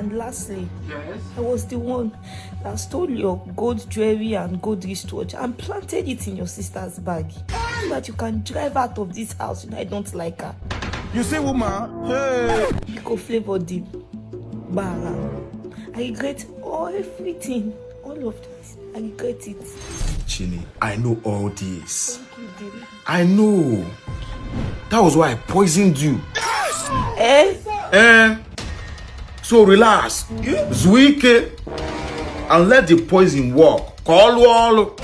And lastly, yes, I was the one that stole your gold jewelry and gold wristwatch and planted it in your sister's bag so that you can drive out of this house. I don't like her. You see, woman? Hey! Pico flavor deep. Bara. I regret everything. All of this. I regret it. Chile, I know all this. Thank you, dear. I know. That was why I poisoned you. So relax. Zwike. And let the poison work. Call wall.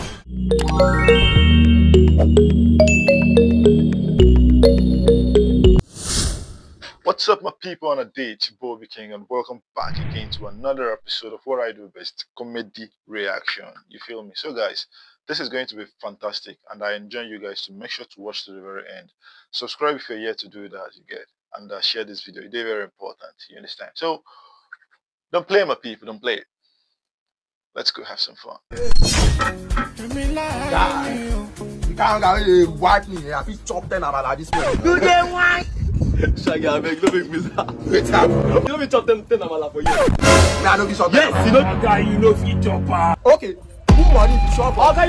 What's up, my people on a day? It's your boy OBIKING, and welcome back again to another episode of what I do best, comedy reaction. You feel me? So guys, this is going to be fantastic, and I enjoy you guys to make sure to watch to the very end. Subscribe if you're yet to do that, you get, and share this video. It's very important, you understand? So don't play, my people, don't play it. Let's go have some fun. Guys, you can't wipe me. I feel chop 10 about this way. You get one. Shaggy, I beg, don't make me laugh. Wait up. You know me chop 10 amala for you. Nah, don't be chop. Yes, you know. Agkaay, you know fit chopper. Okay. Put money if you chop. Okay,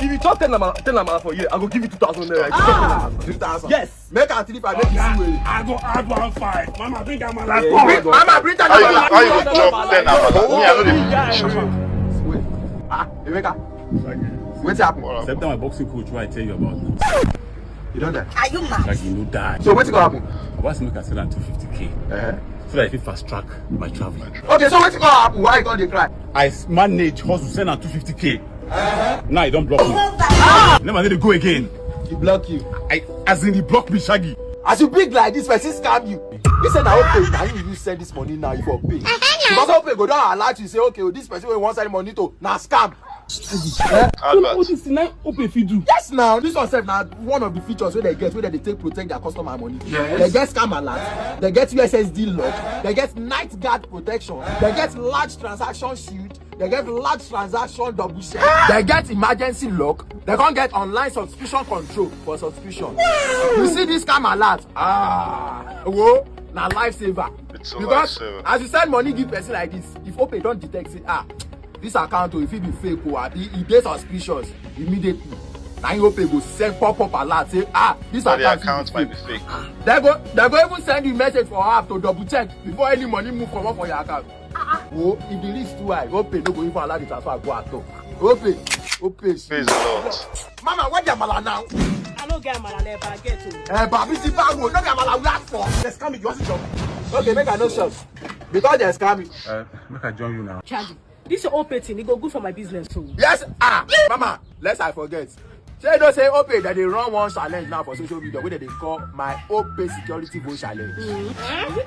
if you chop 10 amala for you, I go give you 2,000 naira. 3,000. Yes. Make a 3 5. Make it see. I go add 1.5. Mama, bring amala. Mama, bring that How you go chop 10 amala? Me, I know the Wait. Emeka. What's happening? Except that my boxing coach will I tell you about now. You don't die. Are you mad? Shaggy, no die. So what's gonna happen? I want to make a sell at 250k. So that I can fast track my traveling. Okay, so what's gonna happen? Why you gonna cry? I manage hustle send at 250k. Now you don't block me. Never need to go again. He block you. As in he block me, Shaggy. As you big like this, person scam you. He said, "I hope now you send this money now. You for pay." Because hope go down allow you say, "Okay, this person will want send money to now scam." Yes, now this one said now one of the features where they get where they take protect their customer money. Yes. They get scam alert, they get USSD lock, they get night guard protection, they get large transaction shield, they get large transaction double check, they get emergency lock, they can't get online subscription control for subscription. You see this scam alert? Whoa, now lifesaver. It's a Because lifesaver. as you send money give person like this, if OPay don't detect it, this account if it be fake or it dey suspicious immediately. Now you OPay go send pop alert say this So the account account might be fake. They go even send you message for app to double check before any money move come up for your account. Oh, if the risk too high, OPay no go even allow the transfer go at all. OPay Pays a lot. Mama, what the amala now? I don't get amala there, but I get to. Baby, see bag no be amala we ask for. They scam me, you want to shop? Okay, make I no shop. Because they scam me. Make I join you now. Shaggy, this your own thing. It go good for my business too. Yes, Mama, lest I forget. Say you don't say OPay that they run one challenge now for social media where they call my OPay security vote challenge.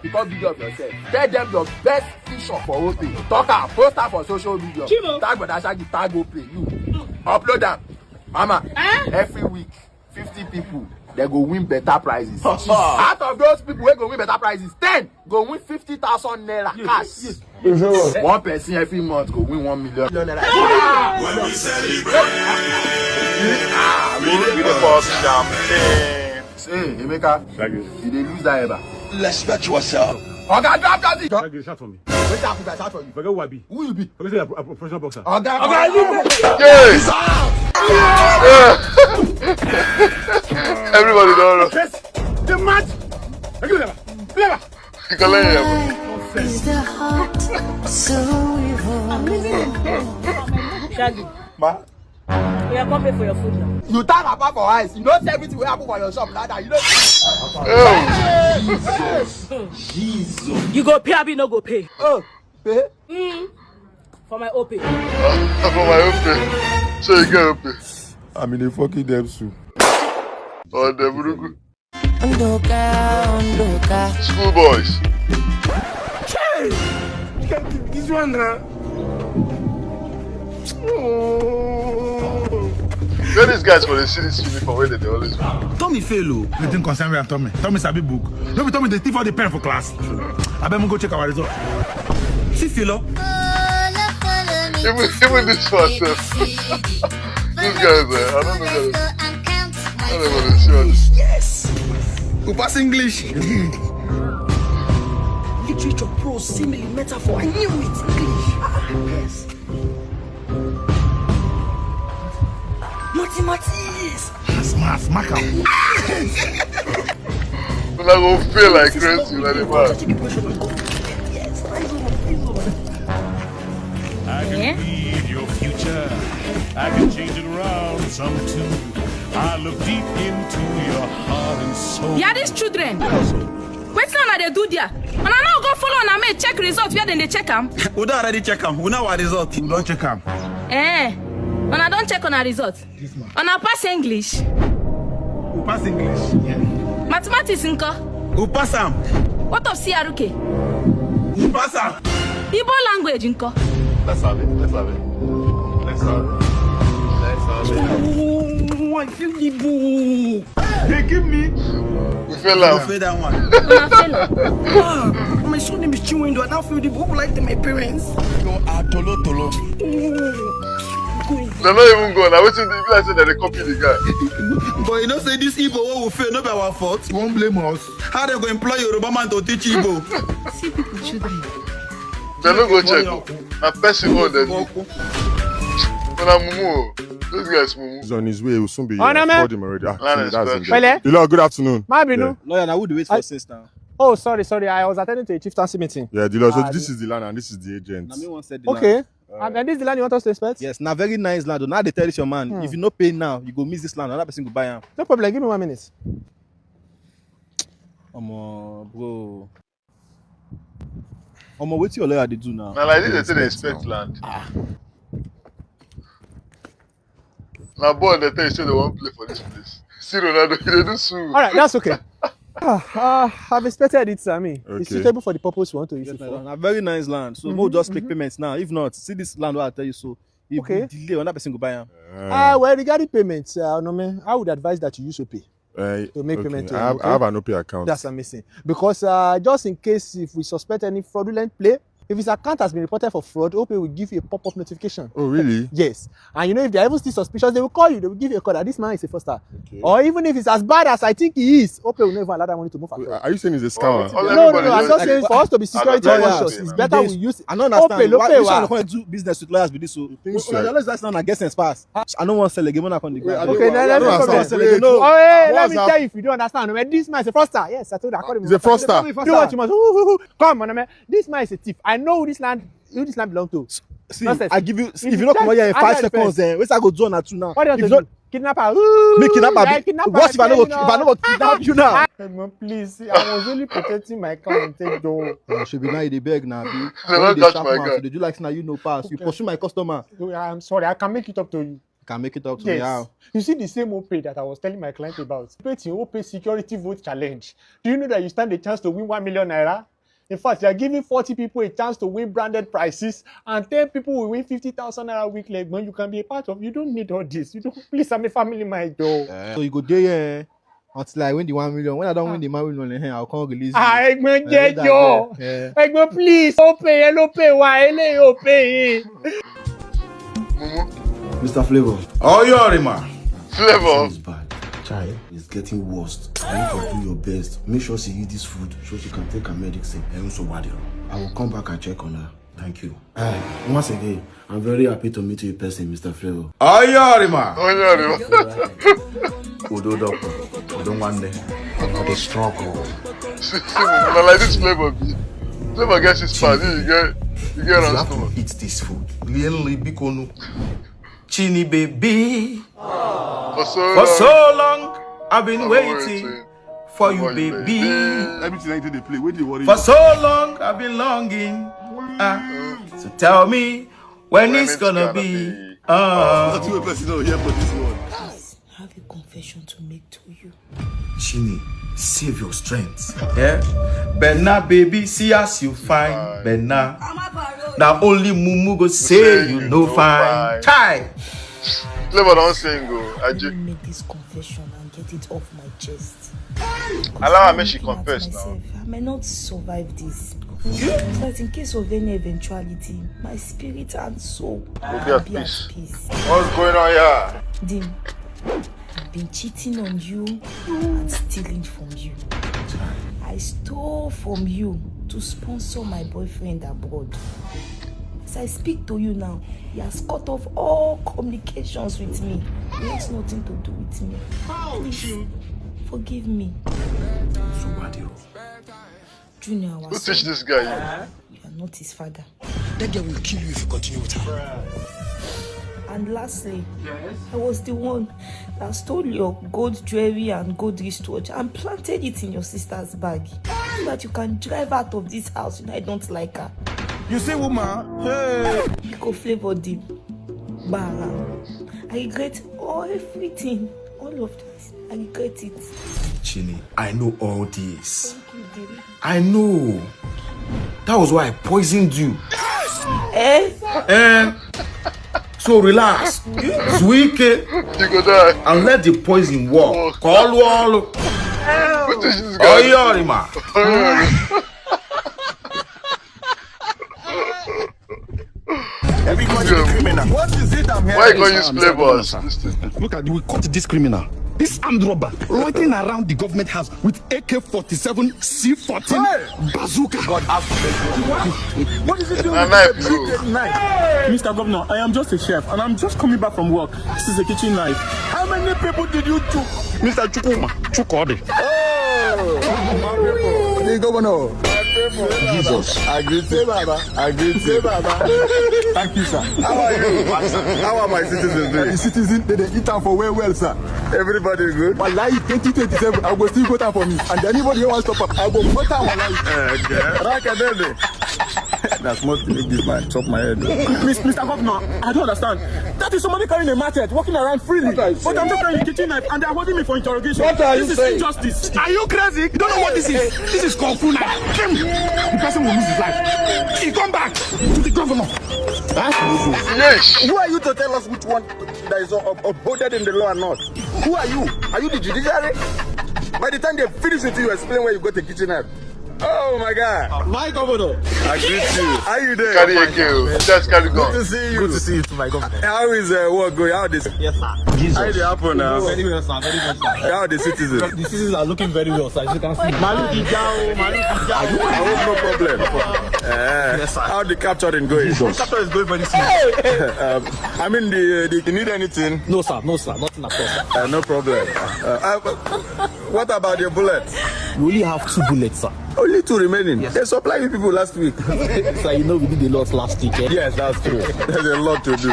Because video of yourself. Tell them your best feature for OPay. Talk out, post out for social media. Chimo. Tag Brodda Shaggy, tag OPay. You upload them. Mama, every week, 50 people. They go win better prizes. Out of those people who go win better prizes, 10 go win 50,000 naira cash. Yes. One person every month go win 1 million naira. When we celebrate, we the pop champagne. Say, Emeka, Shaggy. you dey lose that ever. Respect yourself. Oga, drop that thing. Shaggy, shout for me. Wait up, I shout for you. Forget who I be. Who you be? Forget say I'm a professional boxer. Oga, Yes! Everybody don't know. The match. Clever. You can let him. Is the heart so evil? Shaggy, Ma, we are coming for your food now. you turn apart for eyes. You don't say everything will happen for your shop like that. You don't. You go pay, I be no go pay. Oh, pay? For my OP. For my OP. So you get OP. I'm in a fucking debt soup. Oh, the Burugu. Nduka. Schoolboys. This one now. Get these guys for the city's uniform where they always go. Tommy fail. Nothing concern me and Tommy. Tommy sabi book. No be Tommy they thief all the pen for class. I bet go check our result. See fail. Even this one, these guys, I don't know that. I don't know what it's. Yes. Who pass English? literature, prose, simile, metaphor. I knew it. English. Yes. Mathematics. Maths, Maka. But I go feel like crazy like the man. Yes. I can read your future. I can change it around some too. I look deep into your heart and soul. Yeah, these children. Wait now, they do there. And I now go follow and I may check results where then they check them. We don't already check them. We know what result. We don't check them. And I don't check on our results. And I pass English. We pass English. Yeah. Mathematics inko. We pass them. What of CRK? We pass them. Igbo language inko. Let's have it. Let's have it. Let's have it. Let's have it. Oh, I feel the boo. Hey, give me. We fell out. I feel that one. My son name is Chinedu. I now feel the boo like my parents. No, tolo. They're not even going. I waited to be like that they copy the guy. But you know, say this Igbo will fail, not by our fault. You won't blame us. How they go employ Yoruba man to teach Igbo? See people, children. They don't go check. A person on the Mumu. This guy's Mumu. He's on his way. He will soon be Oh, no, man. called him already. Pele? Good afternoon. Mabinu. Lawyer, now would wait for since now. Oh, sorry. I was attending to a chieftaincy meeting. Yeah, Dilo. So this is the land and this is the agent. Okay. And this is the land you want us to inspect? Yes, now very nice land. Now they tell this your man, if you no pay now, you go miss this land. Another person go buy him. No problem. Give me 1 minute. Bro. What's your lawyer they do now? Now like this, they say they inspect land. Now boy, they tell you say they won't play for this place. See Ronaldo, they do sue. All right, that's okay. I've inspected it, Sammy. Okay. It's suitable for the purpose we want to use it for. A very nice land. So we'll just make payments now. If not, see this land where I tell you so. If Okay. you delay, another person go buy him. Well, regarding payments, no, I would advise that you use OPay to make payment to I him, have an OP account. That's amazing. Because just in case if we suspect any fraudulent play, if his account has been reported for fraud, OPay will give you a pop-up notification. Oh, really? Yes. And you know, if they're even still suspicious, they will call you. They will give you a call that this man is a fraudster. Okay. Or even if it's as bad as I think he is, OPay will not even allow that money to move across. Are you saying he's a scammer? No. I'm just saying for us to be security conscious, it's better we use I don't understand. Why you OPay. want to do business with lawyers with this? So so? let's not get sense pass. I don't want to sell a game on the ground. Okay, let me let me tell you if you don't understand. Man, this man is a fraudster. Yes, I told you. I called him. He's a fraudster. Do what you must. Come on, man. This man is a thief. I know who this land belongs to. See, I give you. If you don't come here in 5 seconds, then where's I go do on 2 now? What do you want to do? Kidnapper. Me kidnapper. What if I don't kidnap you now? Man, please, I was only protecting my client. Though. Should be now they beg now. Don't touch my guy. They do like now you know pass. You pursue my customer. I'm sorry. I can make it up to you. Can make it up to me how? You see the same OPay that I was telling my client about. OPay security vote challenge. Do you know that you stand a chance to win 1 million naira? In fact, you are giving 40 people a chance to win branded prizes, and 10 people will win 50,000 naira weekly. Man, you can be a part of. You don't need all this. You don't. Please, I'm a family man, though. So you go there until I win the 1 million. When I don't win the 1 million, I'll come release you. Egmont, Egmont, please. OPay, why? OPay. Mr. Flavor. Oh, you're man. Flavor. It's bad. Child is getting worse. I need to do your best. Make sure she eat this food so she can take her medicine. I will come back and check on her. Thank you. Once again, I'm very happy to meet you in person, Mr. Flavor. Oh, you're man. Oh, yeah. Udo doctor. Udo one day. For the struggle. See, but like this Flavor be. Flavor gets his part. You get You on have to eat this food. Really bikonu. Chini baby. For For so long, I've been waiting for you, baby. Everything I do, they play. Where do you worry? For so long, I've been longing. So tell me when it's gonna be. Not you a person over here for this one. Please, I have a confession to make to you. Chini, save your strength. Yeah? Benna, baby, see as you find. Benna. Now only Mumu go say you no fine. Tie. Flavor don't sing go. Let me make this confession and get it off my chest. Allow her, make she confess now. I may not survive this. So that in case of any eventuality, my spirit and soul We'll will be be at at peace. peace. What's going on here? Dim, I've been cheating on you and stealing from you. I stole from you to sponsor my boyfriend abroad. As I speak to you now, he has cut off all communications with me. He has nothing to do with me. Please, forgive me. Junior, Who teach this guy? You are not his father. That girl will kill you if you continue with her. And lastly, I was the one that stole your gold jewelry and gold wristwatch and planted it in your sister's bag so that you can drive out of this house. I don't like her. You see, woman? Hey! Pico flavor deep. Bara. I regret everything. All of this. I regret it. Chini, I know all this. Thank you, dear. I know. That was why I poisoned you. So relax. Sweet. You go die. And let the poison work. Call wall. Who teach this guy? Everybody is criminal. What is it I'm hearing? Why you gonna use flavors? Look at, we caught this criminal. This armed robber loitering around the government house with AK-47, C-14, bazooka. God have What is it doing with the knife? Mr. Governor, I am just a chef and I'm just coming back from work. This is a kitchen knife. How many people did you choke? Mr. Chukuma, Chukode. Oh, the governor. Jesus. I greet you, Baba. I greet you, Baba. Thank you, sir. How are you? How are my citizens doing? The citizens, they eat them for well, sir. Everybody is good. But Layi 2027, I will still go down for me. And anybody who wants to stop up, I will go down for Layi. Okay. That's not to make this man chop my head. Mr. Governor, I don't understand. That is somebody carrying a machete, walking around freely. But I'm just carrying a kitchen knife and they are holding me for interrogation. What are you saying? saying? This is injustice. Are you crazy? You don't know what this is? This is Kung Fu knife. The person will lose his life. He come back to the governor. Huh? Yes. Who are you to tell us which one that is upholded in the law and not? Who are you? Are you the judiciary? By the time they finish with you, explain where you got the kitchen knife. Oh my God. My governor. I greet you. How are you doing? Carry a girl. Just carry go. Good to see you. Good to see you, my governor. How is work going? How this? Yes, sir. Jesus. How they happen now? Very well, sir. Very well, sir. How are the citizens? The citizens are looking very well, sir. As you can see. I hope no problem. Yes, sir. How the capturing going? The capture is going very smooth. I mean, do you need anything? No, sir. No, sir. Nothing at all, sir. No problem. What about your bullets? We only have 2 bullets, sir. Only 2 remaining. Yes. They supplied you people last week. Sir, you know we did a lot last week. Yes, that's true. There's a lot to do.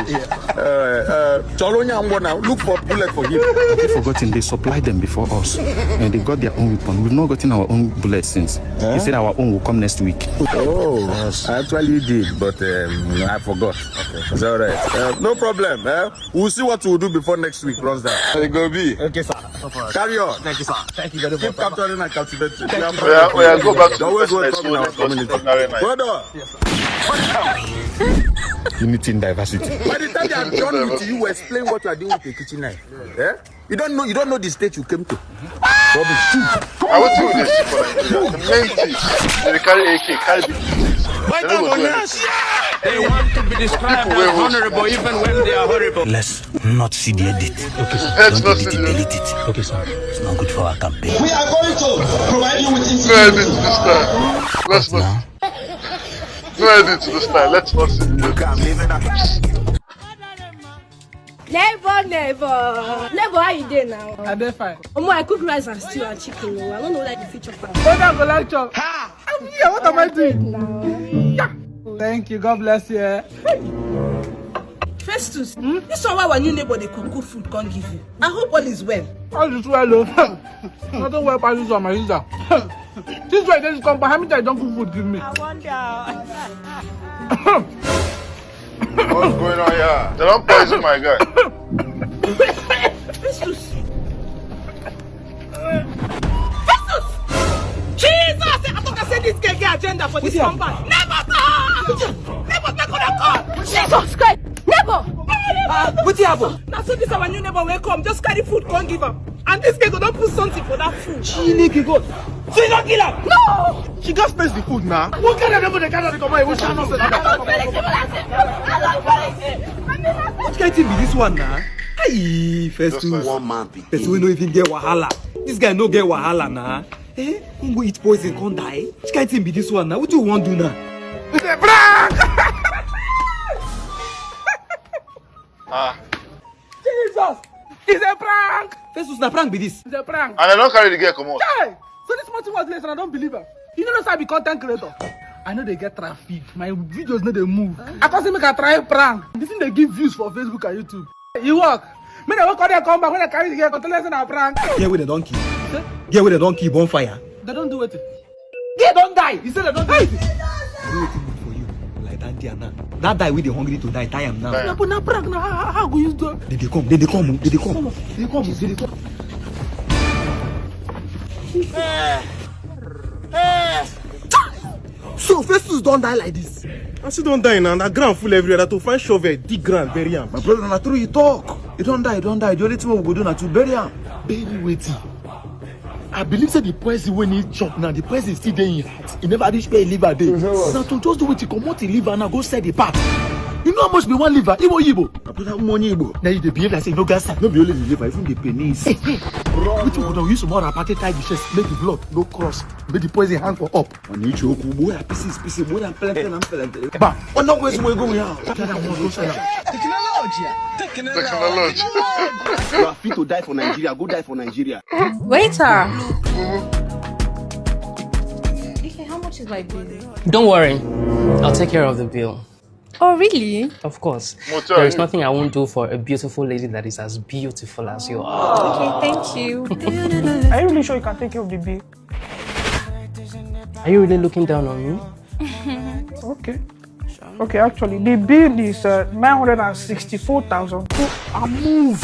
Cholonya Mbona, look for bullet for him. They've forgotten they supplied them before us, and they got their own weapon. We've not gotten our own bullets since. He said our own will come next week. Oh, yes. I actually did, but I forgot. Okay, it's all right. No problem. We'll see what we'll do before next week runs down. It go be. Okay, sir. Carry on. Thank you, sir. Thank you very much. Keep capturing and cultivating. We are go back to the always welcome in our community. Brodda. Yes, sir. Unity in diversity. By the time they are done with you, explain what you are doing with the kitchen knife. Yeah? You don't know the state you came to. I will do this for Nigeria. The main thing, they carry AK, carry big things. They want to be described as honorable even when they are horrible. Let's not see the edit. Okay, sir. Let's Don't not edit it, delete it. Okay, sir. It's not good for our campaign. We are going to provide you with No edit to this time. Let's not. No edit to this time. Let's not see the Never. Never, how you doing now? I'm doing fine. I cook rice and stew and chicken. I don't know like the future part. Ha! Yeah, what am I doing now? Yeah. Thank you. God bless you. Festus, this one why when your neighbor they cook food can't give you. I hope all is well. All is well, though. Nothing well about this one, my sister. This way, this come, but how many times don't cook food give me? I wonder. What's going on here? They don't poison my guy. Festus! Jesus! I thought I said this guy get agenda for this compound. Never come! Never make on a call! Jesus Christ! Never! What happened? Now so this our new neighbor will come, just carry food, can't give him. And this guy go don't put something for that food. Chili go. So you don't kill her? No! She got space the food now. What kind of people they cannot come out? What kind of What can it be this one now? Hey, first two. One man. First we no even get wahala. This guy no get wahala now. Eh? Who go eat poison, can't die? Which kind of thing be this one now? What do you want to do now? It's a prank! Jesus! It's a prank! First, na prank be this. It's a prank. And I don't carry the girl, come on. Hey! So this month was late and I don't believe her. You know I be content creator. I know they get traffic. My videos know they move. I can't say make I try prank. This thing they give views for Facebook and YouTube. You work. When I work on their come back, when I carry the girl, content lesson and prank. Get with the donkey. Get with the donkey bonfire. They don't do it. They don't die. You said they don't do it. I do it good for you. Like that dear now. That die with the hungry to die. Tie him now. Yeah, but now prank now. How go you do it? They come. So Festus don't die like this. I still don't die now. That ground full everywhere. That to find shovel, dig ground, bury him. My brother, na true you talk. You don't die. The only thing we go do na to bury him. Bury waiting. I believe that the poison when he chop now, the poison is still there in his heart. He never reach where he liver day. Now to just do it, he come out the liver now go sell the part. You know how much be one liver? Igbo. I put that money Igbo. Now you behave like say no gas. No be only the liver, even the penis. Bro, which we don't use more aparte tie the chest, make the blood no cross, make the poison hang for up. And you choke, boy, pieces, boy, I'm plenty. But what no question we go here? Technology. You are fit to die for Nigeria. Go die for Nigeria. Waiter. Okay, how much is my bill? Don't worry, I'll take care of the bill. Oh, really? Of course. Motel. There is nothing I won't do for a beautiful lady that is as beautiful as you are. Okay, thank you. Are you really sure you can take care of the bill? Are you really looking down on me? Okay. Okay, actually, the bill is 964,000. I move.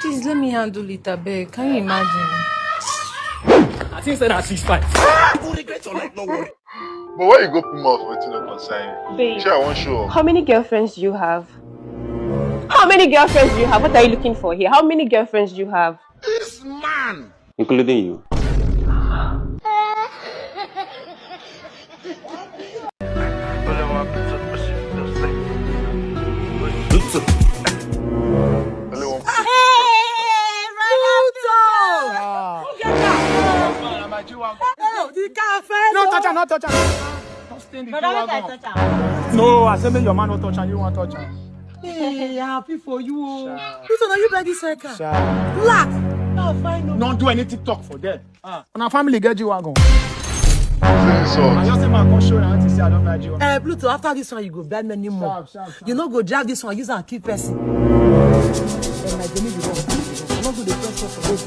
Please let me handle it a bit. Can you imagine? I think that 6'5". But why you go put mouth with no concern? Babe, Sure, I won't show. how many girlfriends do you have? How many girlfriends do you have? What are you looking for here? How many girlfriends do you have? This man! Including you. No touch her, no touch her. Don't stay in the No, I said make your man no touch her, you want touch her. Hey, happy for you. Which one are you buy this car? Black. No, fine. Don't do any TikTok for them. And our family get you wagon. So, I just say my go show you to see I don't buy you. Bluetooth, after this one you go buy many more. You know go drive this one, use and keep person. And like they need you wrong. I'm not going to press for this.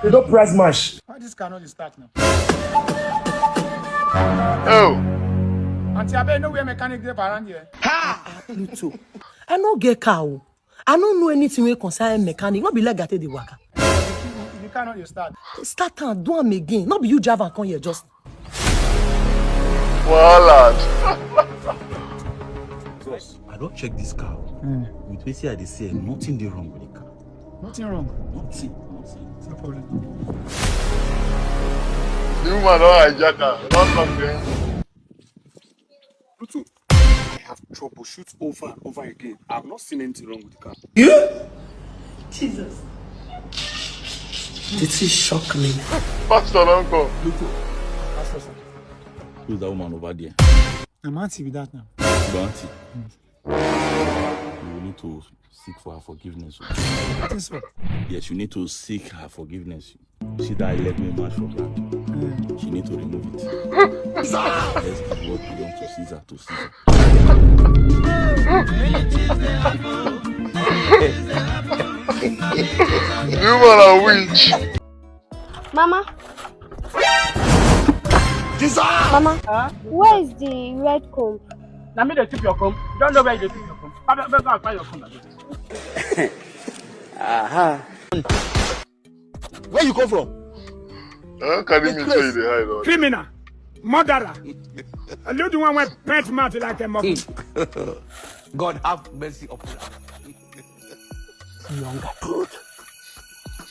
They don't press mash. Why this cannot start now? Oh. Auntie, I bet no way mechanic there around here. Ha! Bluetooth. I no get car. I don't know anything wey concern mechanic. Not be like that the worker. If you cannot, you start. Start and do am again. Not be you drive and come here just. Well, lad. I don't check this car. With basically I say nothing dey wrong with the car. Nothing wrong. Nothing. No problem. The woman don't hijack her. Don't talk to him. I have troubleshoot over and over again. I've not seen anything wrong with the car. Yeah? Jesus. This is shock me. Pastor, don't go. Pastor, sir. Who's that woman over there? I'm auntie with that now. The auntie. You need to seek for her forgiveness. I think so. Yes, you need to seek her forgiveness. See that 11 match from that. She need to remove it. Let's give what belongs to Caesar to Caesar. You are a witch. Mama. Mama, where is the red comb? Now me they tip your comb. You don't know where you tip your comb. I better go and find your comb. Aha. Where you come from? Can you mean say you dey hide on? Criminal, murderer. I do the one with pet mouth like a monkey. God have mercy upon us. Younger truth.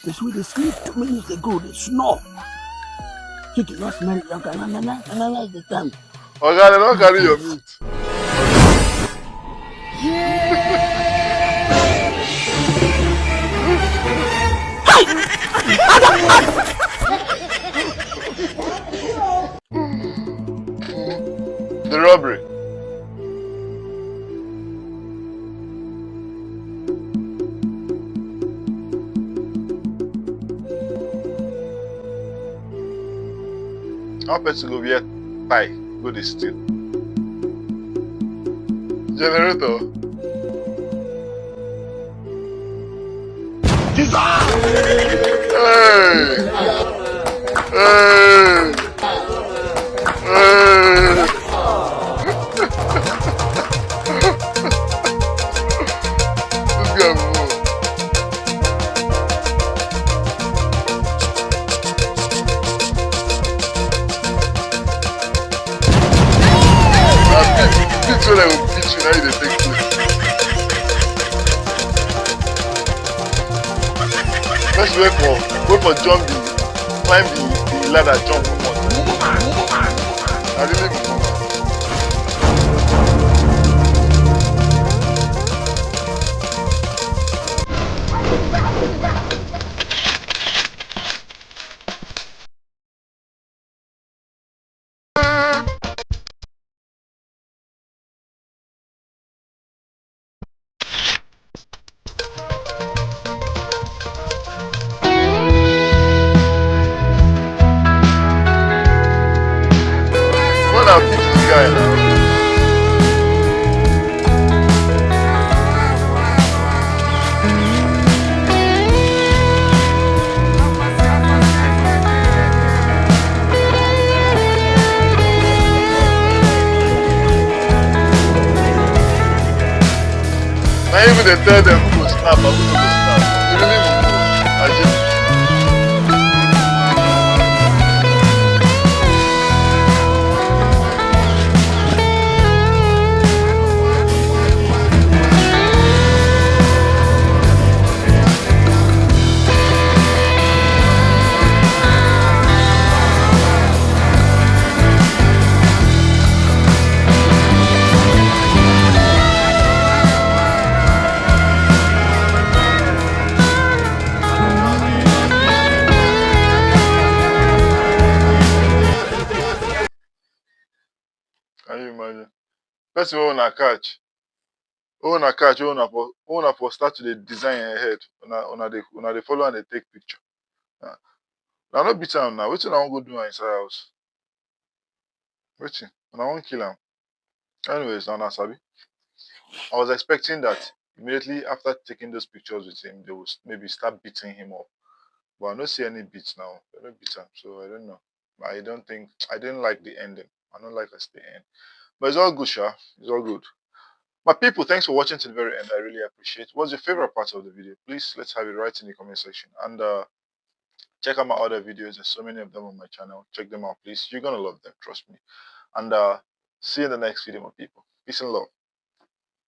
This way they sleep 2 minutes ago, they snore. You cannot smell younger. No, the time. Okay, they don't carry your meat. The robbery. How person go wear tie go dey steal? Generator. Hey! This guy move. This one I will teach you how they take place. Let's wait for jump climb the ladder, jump from one. I really move. What I'll teach this guy now. Now even they tell them who go snap and who no go snap. You really will go. I just can you imagine? Person wey una catch. Una for start to dey design ahead. Una dey follow and dey take picture. Now no beat am now. Wetin una wan go do am inside house? Wetin? Una wan kill am? Anyways, now sabi. I was expecting that immediately after taking those pictures with him, they would maybe start beating him up. But I don't see any beats now. They don't beat him, so I don't know. I didn't like the ending. I don't like us the end. But it's all good, Sha. It's all good. My people, thanks for watching to the very end. I really appreciate it. What's your favorite part of the video? Please let's have it right in the comment section. And check out my other videos. There's so many of them on my channel. Check them out, please. You're gonna love them, trust me. And see you in the next video, my people. Peace and love.